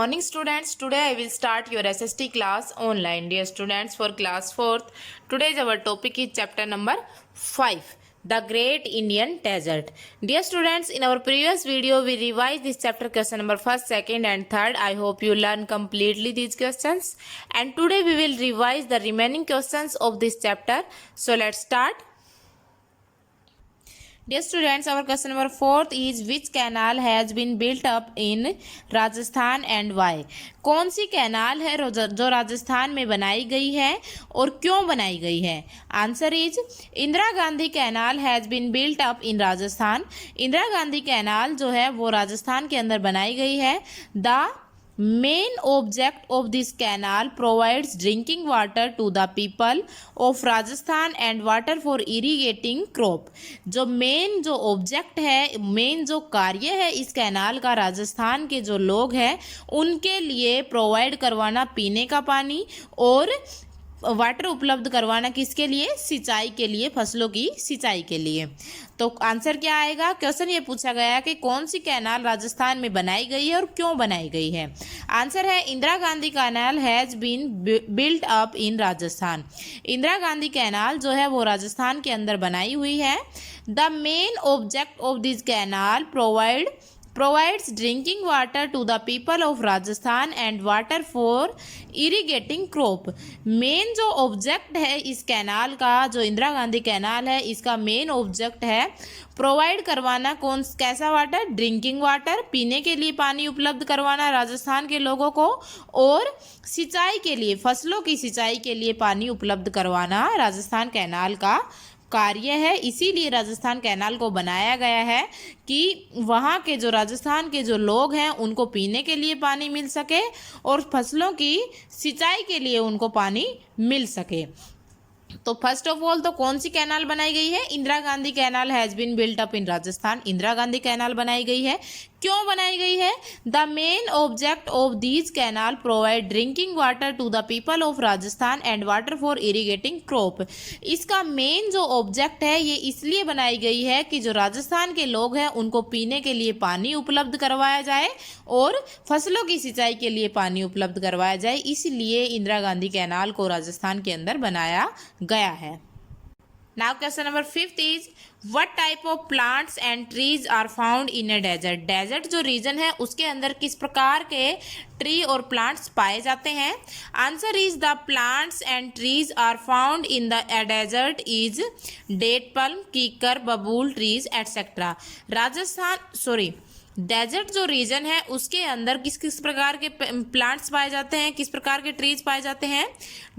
morning students. Today I will start your SST class online. Dear students, for class 4th, today's our topic is chapter number 5, the Great Indian Desert. Dear students, in our previous video we revised this chapter question number 1st, 2nd and 3rd. I hope you learn completely these questions. And today we will revise the remaining questions of this chapter. So let's start. Dear students, our question number 4th is which canal has been built up in Rajasthan and why? कौन सी canal है जो राजस्थान में बनाई गई है और क्यों बनाई गई है? Answer is Indira Gandhi canal has been built up in Rajasthan. Indira Gandhi canal जो है वो राजस्थान के अंदर बनाई गई है. The main object of this canal provides drinking water to the people of Rajasthan and water for irrigating crop. जो मेन जो ऑब्जेक्ट है, मेन जो कार्य है इस कैनाल का राजस्थान के जो लोग हैं उनके लिए प्रोवाइड करवाना पीने का पानी और वाटर उपलब्ध करवाना. किसके लिए? सिंचाई के लिए, फसलों की सिंचाई के लिए. तो आंसर क्या आएगा? क्वेश्चन ये पूछा गया कि कौन सी कैनाल राजस्थान में बनाई गई है और क्यों बनाई गई है. आंसर है Indira Gandhi canal has been built up in Rajasthan. Indira Gandhi canal जो है वो राजस्थान के अंदर बनाई हुई है. The main object of this canal provides drinking water to the people of Rajasthan and water for irrigating crop. Main जो ऑब्जेक्ट है इस कैनाल का, जो इंदिरा गांधी कैनाल है इसका मेन ऑब्जेक्ट है प्रोवाइड करवाना कैसा वाटर? ड्रिंकिंग वाटर, पीने के लिए पानी उपलब्ध करवाना राजस्थान के लोगों को, और सिंचाई के लिए, फसलों की सिंचाई के लिए पानी उपलब्ध करवाना राजस्थान कैनाल का कार्य है. इसीलिए राजस्थान कैनाल को बनाया गया है कि वहाँ के जो राजस्थान के जो लोग हैं उनको पीने के लिए पानी मिल सके और फसलों की सिंचाई के लिए उनको पानी मिल सके. तो फर्स्ट ऑफ ऑल तो कौन सी कैनाल बनाई गई है? Indira Gandhi canal has been built up in Rajasthan. Indira Gandhi canal बनाई गई है. क्यों बनाई गई है? The main object of these canal provide drinking water to the people of Rajasthan and water for irrigating crop. इसका मेन जो ऑब्जेक्ट है ये इसलिए बनाई गई है कि जो राजस्थान के लोग हैं उनको पीने के लिए पानी उपलब्ध करवाया जाए और फसलों की सिंचाई के लिए पानी उपलब्ध करवाया जाए. इसलिए इंदिरा गांधी कैनाल को राजस्थान के अंदर बनाया गया है. Now question number 5th is what type of plants and trees are found in a desert? Desert जो रीजन है उसके अंदर किस प्रकार के ट्री और प्लांट्स पाए जाते हैं? Answer is the plants and trees are found in the desert is date palm, kikar, babool trees etcetera. Desert जो रीजन है उसके अंदर किस किस प्रकार के प्लांट्स पाए जाते हैं, किस प्रकार के ट्रीज पाए जाते हैं?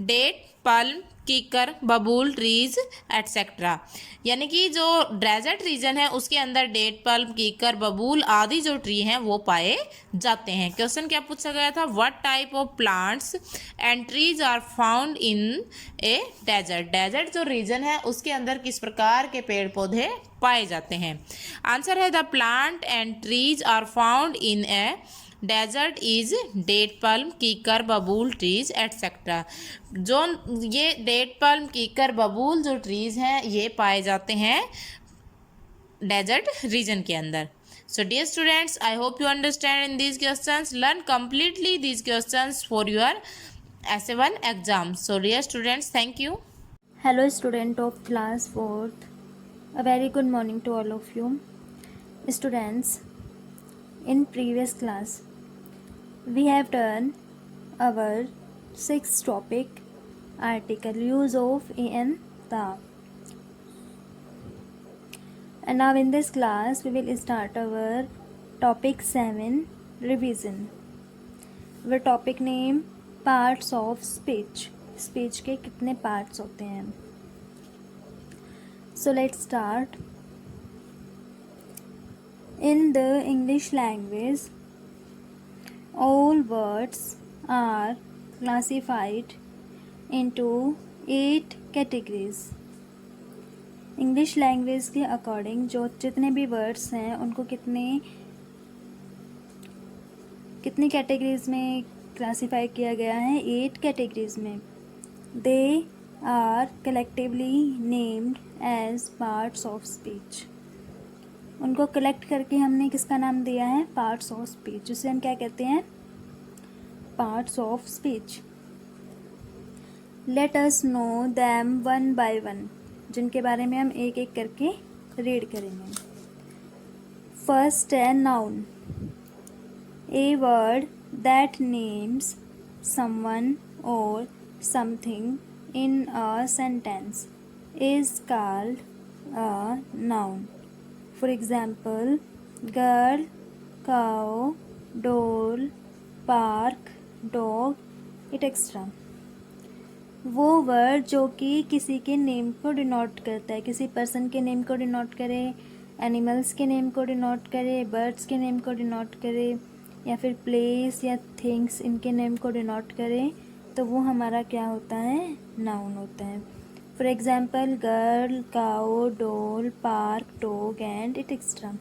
Date, palm, kikar, babool trees etcetera. यानी कि जो डेजर्ट रीजन है उसके अंदर डेट, पल्म, कीकर, बबूल आदि जो ट्री हैं वो पाए जाते हैं. क्वेश्चन क्या पूछा गया था? What type of plants and trees are found in a desert. Desert जो रीजन है उसके अंदर किस प्रकार के पेड़ पौधे पाए जाते हैं? आंसर है the plant and trees are found in a desert is date palm, kikar, babool trees etcetera. जो ये डेट पल्म, कीकर, बबूल जो ट्रीज हैं ये पाए जाते हैं डेजर्ट रीजन के अंदर. So dear students, I hope you understand in these questions. Learn completely these questions for your essay-1 exam. So dear students, thank you. Hello student of class 4th. A very good morning to all of you. Students, in previous class we have done our 6th topic, article use of in the. And now in this class we will start our topic 7, revision. Our topic name parts of speech. Speech के कितने parts होते हैं? So let's start. In the English language, all words are classified into 8 categories. English language के according जो जितने भी words हैं उनको कितनी कैटेगरीज में क्लासीफाई किया गया है? 8 कैटेगरीज में. They are collectively named as parts of speech. उनको कलेक्ट करके हमने किसका नाम दिया है? पार्ट्स ऑफ स्पीच, जिसे हम क्या कहते हैं? parts of speech. Let us know them one by one, जिनके बारे में हम एक एक करके रीड करेंगे. फर्स्ट है noun. A word that names someone or something in a sentence is called a noun. For example, girl, cow, doll, park, dog, etc. वो वर्ड जो कि किसी के नेम को डिनोट करता है, किसी पर्सन के नेम को डिनोट करे, एनिमल्स के नेम को डिनोट करे, बर्ड्स के नेम को डिनोट करे, या फिर प्लेस या थिंग्स इनके नेम को डिनोट करे, तो वो हमारा क्या होता है, नाउन होता है. For example girl, cow, doll, park, dog and etcetera.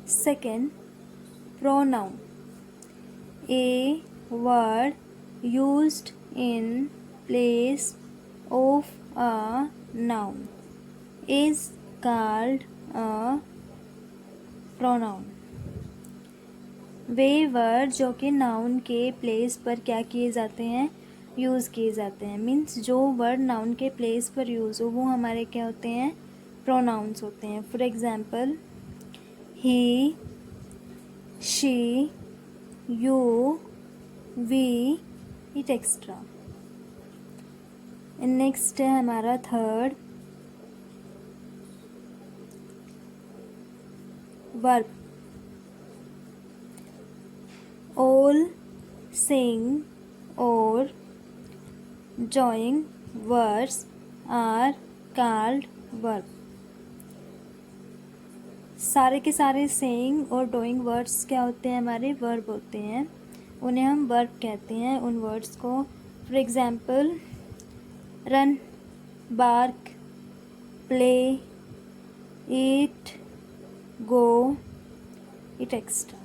Second, pronoun. A word used in place of a noun is called a pronoun. Way word जो कि नाउन के प्लेस पर क्या किए जाते हैं, यूज़ किए जाते हैं. मीन्स जो वर्ड नाउन के प्लेस पर यूज़ हो वो हमारे क्या होते हैं, प्रोनाउंस होते हैं. For example he, she, you, we, it extra. Next है हमारा third, verb. All saying or joining words are called verb. सारे के सारे सेइंग और डूइंग वर्ड्स क्या होते हैं, हमारे वर्ब होते हैं. उन्हें हम वर्ब कहते हैं उन वर्ड्स को. For example run, bark, play, eat, go, etcetera.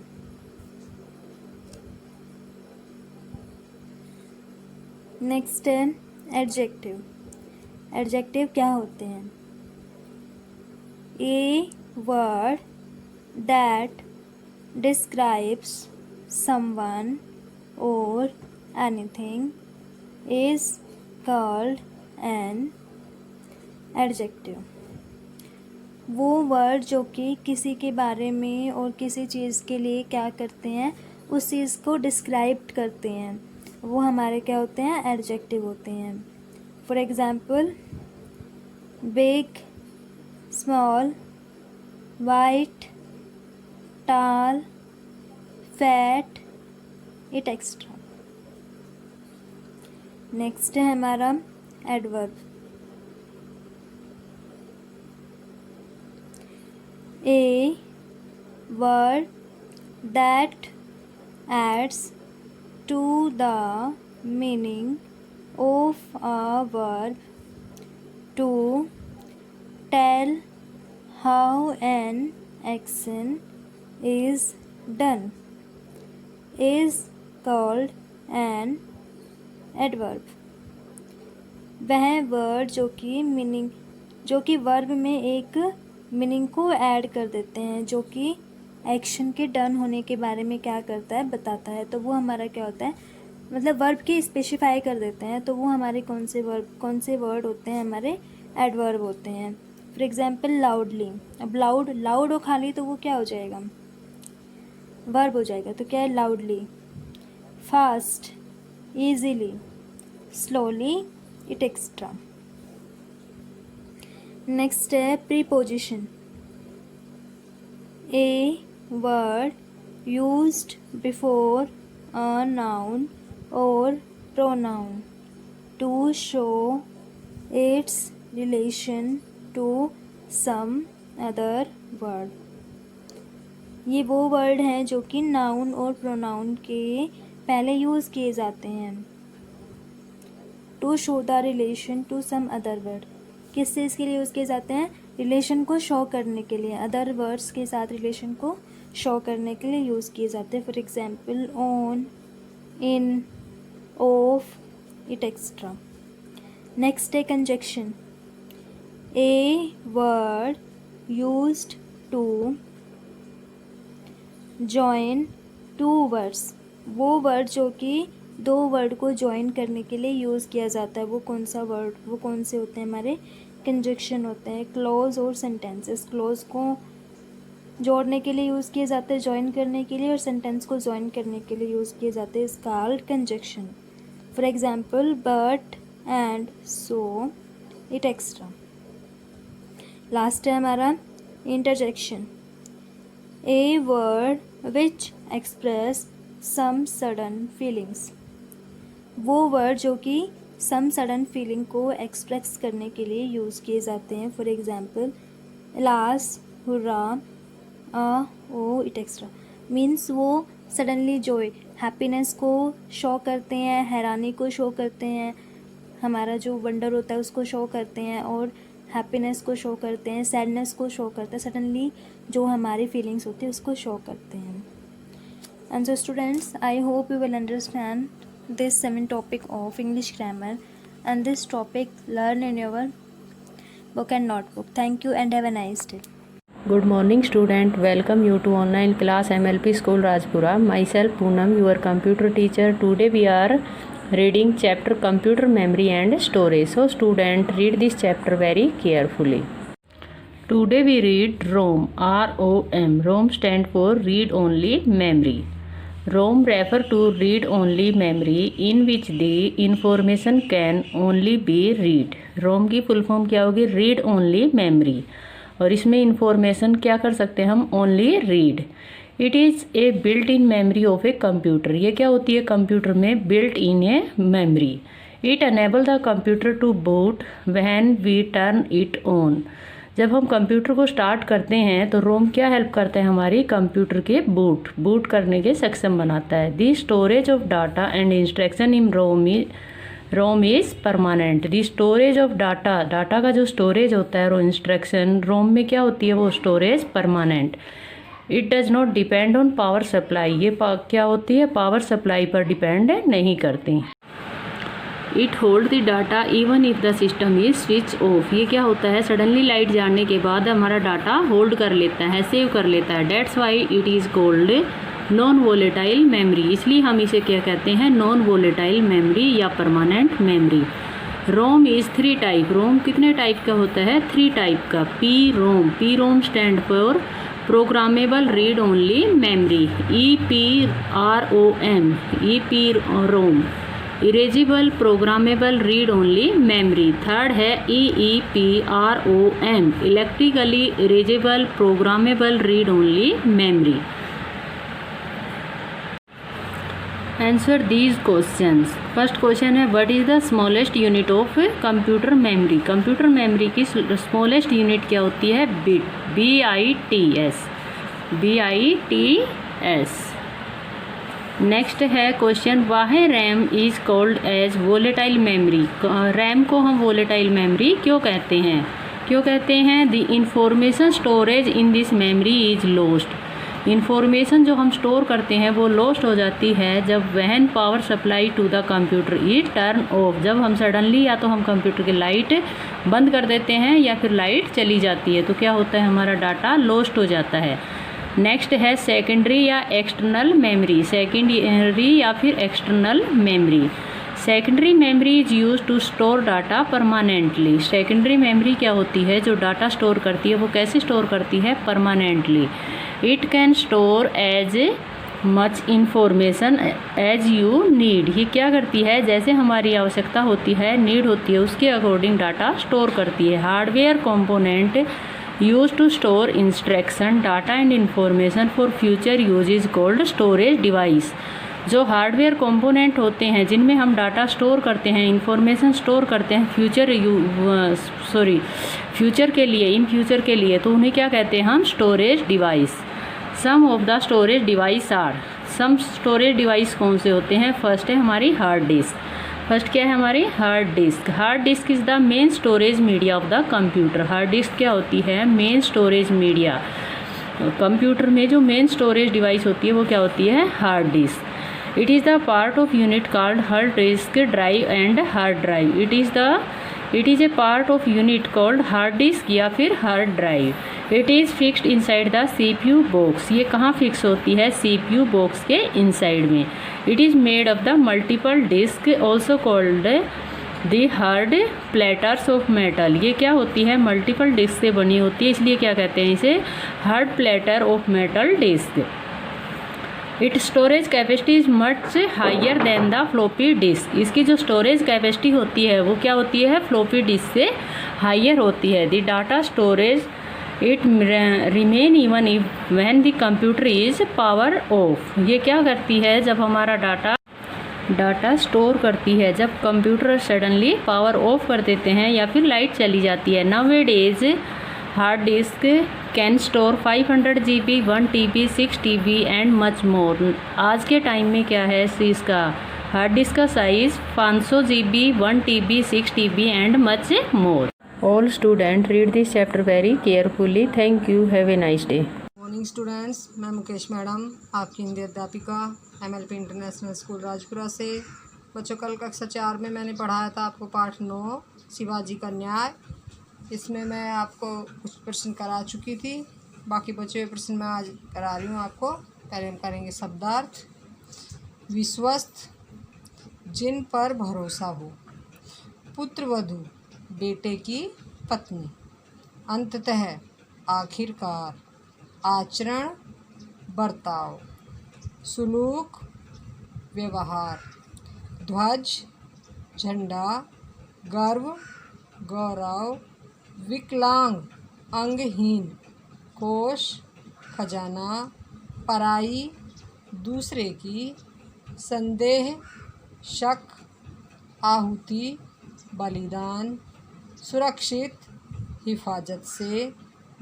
Next है एडजेक्टिव. एडजेक्टिव क्या होते हैं, a word that describes someone or anything is called an adjective. वो वर्ड जो कि किसी के बारे में और किसी चीज़ के लिए क्या करते हैं, उस चीज़ को डिस्क्राइब करते हैं, वो हमारे क्या होते हैं, एडजेक्टिव होते हैं. For example big, small, white, tall, fat, etcetera. Next है हमारा adverb. A word that adds to the meaning of a verb to tell how an action is done is called an adverb. वह word जो कि verb में एक meaning को add कर देते हैं, जो कि एक्शन के डन होने के बारे में क्या करता है, बताता है, तो वो हमारा क्या होता है, मतलब वर्ब के स्पेसिफाई कर देते हैं, तो वो हमारे कौन से वर्ड होते हैं, हमारे एडवर्ब होते हैं. For example loudly. अब लाउड हो खाली तो वो क्या हो जाएगा, वर्ब हो जाएगा, तो क्या है, loudly. Fast, easily, slowly, etcetera. Next है preposition. A word used before a noun और pronoun to show its relation to some other word. ये वो वर्ड हैं जो कि नाउन और प्रोनाउन के पहले यूज़ किए जाते हैं to show the relation to some other word. किस चीज़ के लिए यूज़ किए जाते हैं, रिलेशन को शो करने के लिए, अदर वर्ड्स के साथ रिलेशन को शो करने के लिए यूज़ किए जाते हैं. For example on, in, of, etcetera. Next है conjunction. A word used to join two words, वो वर्ड जो कि दो वर्ड को जॉइन करने के लिए यूज़ किया जाता है, वो कौन सा वर्ड, वो कौन से होते हैं हमारे कंजक्शन होते हैं। क्लॉज और सेंटेंसेस, क्लॉज को जोड़ने के लिए यूज़ किए जाते हैं, जॉइन करने के लिए, और सेंटेंस को जॉइन करने के लिए यूज़ किए जाते हैं, is called conjunction. For example but, and, so, etcetera. Last है हमारा interjection, a word which express some sudden feelings, वो वर्ड जो कि सम सडन फीलिंग को एक्सप्रेस करने के लिए यूज़ किए जाते हैं। For example alas, hurrah, oh, etcetera. Means वो सडनली जॉय, हैप्पीनेस को शो करते हैं, हैरानी को शो करते हैं, हमारा जो वंडर होता है उसको शो करते हैं, और हैप्पीनेस को शो करते हैं, सैडनेस को शो करते हैं, सडनली जो हमारी फीलिंग्स होती है उसको शो करते हैं। And so students, I hope you will understand this 7 topic of English grammar, and this topic learn in your book and notebook. Thank you and have a nice day. Good morning student, welcome you to online class MLP School Rajpura. Myself Poonam, your computer teacher. Today we are reading chapter computer memory and storage. So student, read this chapter very carefully. Today we read ROM, R-O-M. ROM stand for read only memory. ROM refer to read only memory in which the information can only be read. ROM की full form क्या होगी? Read only memory, और इसमें information क्या कर सकते हैं हम? Only read. It is a built in memory of a computer, ये क्या होती है कंप्यूटर में? Built in a memory. It enable the computer to boot when we turn it on, जब हम कंप्यूटर को स्टार्ट करते हैं तो रोम क्या हेल्प करता है? हमारी कंप्यूटर के बूट करने के सक्षम बनाता है। The storage of data and instruction in ROM is permanent. The storage of data का जो स्टोरेज होता है और इंस्ट्रक्शन रोम में क्या होती है? वो storage permanent. It does not depend on power supply, ये क्या होती है? पावर सप्लाई पर डिपेंड नहीं करती। It hold the data even if the system is switch off, ये क्या होता है? सडनली लाइट जाने के बाद हमारा डाटा होल्ड कर लेता है, सेव कर लेता है। That's why it is called non volatile memory, इसलिए हम इसे क्या कहते हैं? नॉन वोलेटाइल मेमोरी या permanent memory. ROM is 3 type, ROM कितने टाइप का होता है? 3 टाइप का। P ROM stand for programmable read only memory, EPROM, ROM. Erasable programmable read only memory. Third है EEPROM, electrically erasable programmable read only memory. Answer these questions. First question है what is the smallest unit of computer memory, computer memory की smallest unit क्या होती है? Bit, BITS। Next है question why RAM is called as volatile memory, RAM को हम volatile memory क्यों कहते हैं? The information storage in this memory is lost, information जो हम स्टोर करते हैं वो लॉस्ट हो जाती है जब when power supply to the computer is turn off, जब हम सडनली या तो हम कंप्यूटर की लाइट बंद कर देते हैं या फिर लाइट चली जाती है, तो क्या होता है? हमारा डाटा लॉस्ट हो जाता है। नेक्स्ट है सेकेंडरी या एक्सटर्नल मेमोरी, सेकेंडरी या फिर external memory. Secondary memory is use to store data permanently, secondary memory क्या होती है? जो डाटा स्टोर करती है वो कैसे स्टोर करती है? Permanently. It can store as much information as you need, ये क्या करती है? जैसे हमारी आवश्यकता होती है, नीड होती है, उसके अकॉर्डिंग डाटा स्टोर करती है। Hardware component used to store instruction data and information for future use is called storage device, जो हार्डवेयर कंपोनेंट होते हैं जिनमें हम डाटा स्टोर करते हैं, इंफॉर्मेशन स्टोर करते हैं फ्यूचर के लिए, इन फ्यूचर के लिए, तो उन्हें क्या कहते हैं हम? Storage device. Some of the storage device are, some storage device कौन से होते हैं? फर्स्ट है हमारी हार्ड डिस्क। फर्स्ट क्या है हमारी? Hard disk. Hard disk is the main storage media of the computer, hard disk क्या होती है? Main storage media. कंप्यूटर में जो मेन स्टोरेज डिवाइस होती है वो क्या होती है? Hard disk. It is the part of unit called hard disk drive and hard drive, it is A part of unit called hard disk या फिर hard drive. It is fixed inside the CPU box. ये कहाँ fix होती है? CPU box के inside में। It is made of the multiple disc also called the hard platters of metal. ये क्या होती है? मल्टीपल डिस्क से बनी होती है, इसलिए क्या कहते हैं इसे? Hard platter of metal disk. It storage capacity is much higher than the floppy disk. इसकी जो स्टोरेज कैपेसिटी होती है वो क्या होती है? फ्लॉपी डिस्क से हायर होती है। The data storage it remain even if when the computer is power of. ये क्या करती है? जब हमारा डाटा स्टोर करती है जब कंप्यूटर सडनली पावर ऑफ कर देते हैं या फिर लाइट चली जाती है। Nowadays hard disk can store 500 GB, 1 TB, 6 TB and much more. आज के टाइम में क्या है इसका हार्ड डिस्क का size 500 GB, 1 TB, 6 TB and much more. All student read this chapter very carefully. Thank you. Have a nice day. Morning students, मैं Mukesh madam, आपकी हिंदी अध्यापिका MLP इंटरनेशनल स्कूल राजपुरा से। बच्चों, कल कक्षा 4 में मैंने पढ़ाया था आपको पाठ 9 शिवाजी का न्याय। इसमें मैं आपको कुछ प्रश्न करा चुकी थी, बाकी बचे हुए प्रश्न मैं आज करा रही हूँ आपको। पहले हम करेंगे शब्दार्थ। विश्वस्त, जिन पर भरोसा हो। पुत्रवधू, बेटे की पत्नी। अंततः, आखिरकार। आचरण, बर्ताव। सुलूक, व्यवहार। ध्वज, झंडा। गर्व, गौरव। विकलांग, अंगहीन। कोश, खजाना। पराई, दूसरे की। संदेह, शक। आहुति, बलिदान। सुरक्षित, हिफाजत से।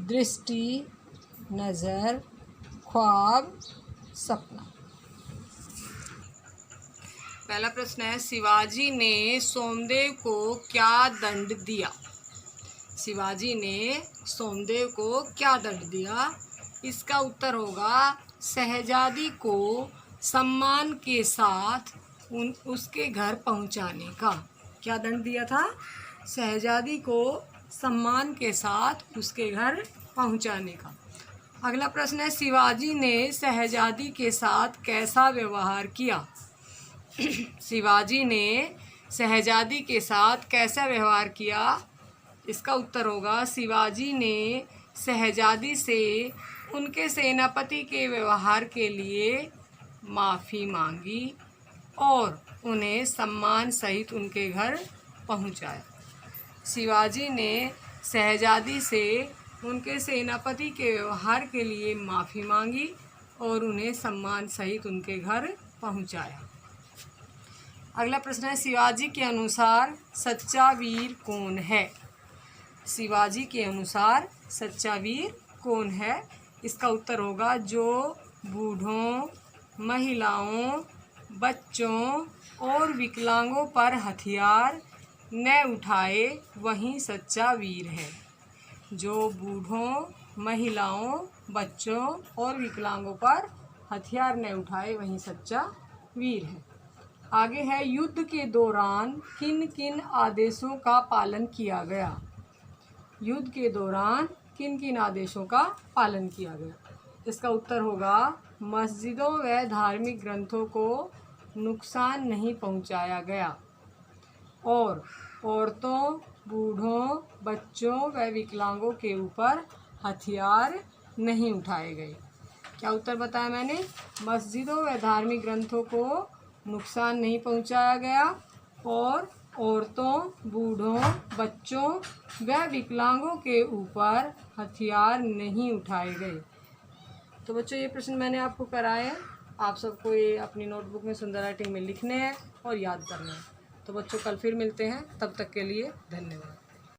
दृष्टि, नज़र। ख्वाब, सपना। पहला प्रश्न है, शिवाजी ने सोमदेव को क्या दंड दिया? शिवाजी ने सोमदेव को क्या दंड दिया? इसका उत्तर होगा शहजादी को सम्मान के साथ उसके घर पहुंचाने का। क्या दंड दिया था? शहजादी को सम्मान के साथ उसके घर पहुंचाने का। अगला प्रश्न है, शिवाजी ने शहजादी के साथ कैसा व्यवहार किया? शिवाजी ने शहजादी के साथ कैसा व्यवहार किया? इसका उत्तर होगा शिवाजी ने शहजादी से उनके सेनापति के व्यवहार के लिए माफ़ी मांगी और उन्हें सम्मान सहित उनके घर पहुंचाया। शिवाजी ने शहजादी से उनके सेनापति के व्यवहार के लिए माफ़ी मांगी और उन्हें सम्मान सहित उनके घर पहुंचाया। अगला प्रश्न है, शिवाजी के अनुसार सच्चा वीर कौन है? शिवाजी के अनुसार सच्चा वीर कौन है? इसका उत्तर होगा जो बूढ़ों, महिलाओं, बच्चों और विकलांगों पर हथियार न उठाए वही सच्चा वीर है। जो बूढ़ों, महिलाओं, बच्चों और विकलांगों पर हथियार न उठाए वही सच्चा वीर है। आगे है, युद्ध के दौरान किन किन आदेशों का पालन किया गया? युद्ध के दौरान किन किन आदेशों का पालन किया गया? इसका उत्तर होगा मस्जिदों व धार्मिक ग्रंथों को नुकसान नहीं पहुंचाया गया और औरतों, बूढ़ों, बच्चों व विकलांगों के ऊपर हथियार नहीं उठाए गए। क्या उत्तर बताया मैंने? मस्जिदों व धार्मिक ग्रंथों को नुकसान नहीं पहुंचाया गया और औरतों, बूढ़ों, बच्चों व विकलांगों के ऊपर हथियार नहीं उठाए गए। तो बच्चों, ये प्रश्न मैंने आपको कराए हैं। आप सबको ये अपनी नोटबुक में सुंदर राइटिंग में लिखने हैं और याद करना है। तो बच्चों, कल फिर मिलते हैं, तब तक के लिए धन्यवाद।